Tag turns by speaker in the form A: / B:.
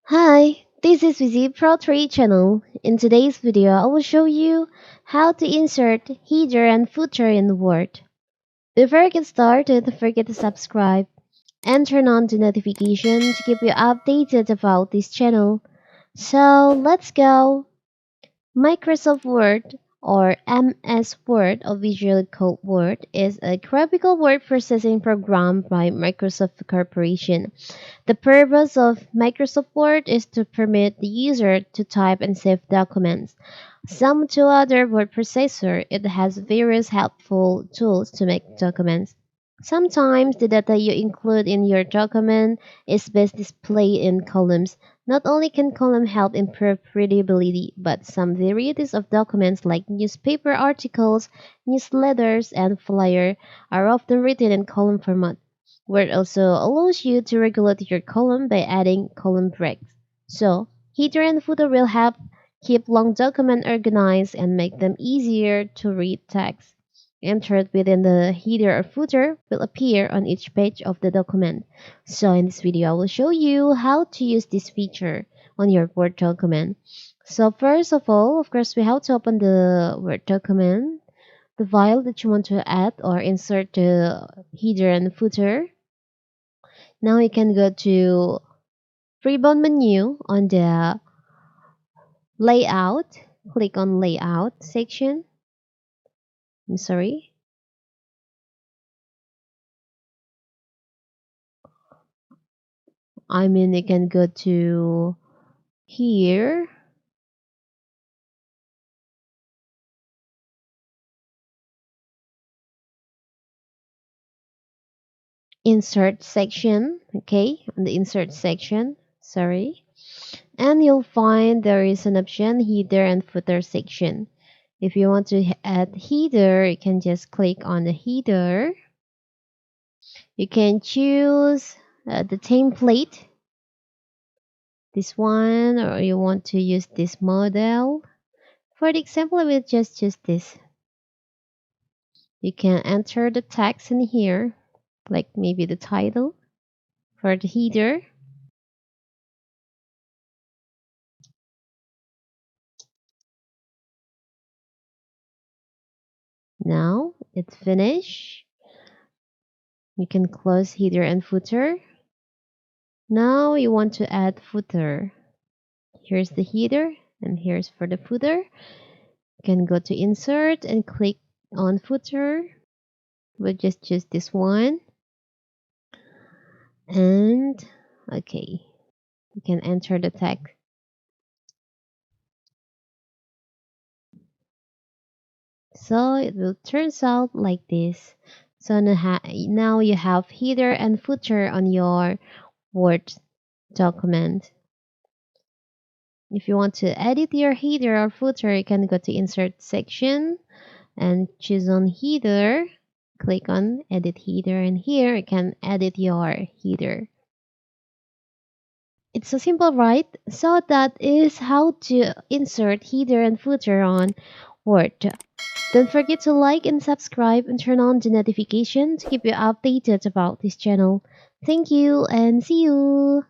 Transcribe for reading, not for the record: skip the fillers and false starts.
A: Hi, this is Vizi Pro 3 channel. In today's video, I will show you how to insert header and footer in Word. Before I get started, don't forget to subscribe and turn on the notification to keep you updated about this channel. So let's go. Microsoft Word or MS Word or Visual Code Word is a graphical word processing program by Microsoft Corporation. The purpose of Microsoft Word is to permit the user to type and save documents. Some to other word processor, it has various helpful tools to make documents. Sometimes the data you include in your document is best displayed in columns. Not only can column help improve readability, but some varieties of documents like newspaper articles, newsletters, and flyer are often written in column format. Word also allows you to regulate your column by adding column breaks. So, header and footer will help keep long documents organized and make them easier to read text entered within the header or footer will appear on each page of the document. So in this video, I will show you how to use this feature on your Word document. So first of all, of course, we have to open the Word document, the file that you want to add or insert the header and footer. Now you can go to ribbon menu on the layout. Click on layout section. I'm sorry. You can go to here, insert section, okay, on the insert section, sorry, and you'll find there is an option header and footer section. If you want to add header, you can just click on the header. You can choose the template, this one, or you want to use this model. For the example, I will just choose this. You can enter the text in here, like maybe the title for the header. Now it's finished. You can close header and footer. Now you want to add footer. Here's the header and here's for the footer. You can go to insert and click on footer. We'll just choose this one. And okay, you can enter the text. So it will turns out like this. So now you have header and footer on your Word document. If you want to edit your header or footer, you can go to insert section and choose on header. Click on edit header, and here you can edit your header. It's so simple, right? So that is how to insert header and footer on Word. Don't forget to like and subscribe and turn on the notification to keep you updated about this channel. Thank you and see you!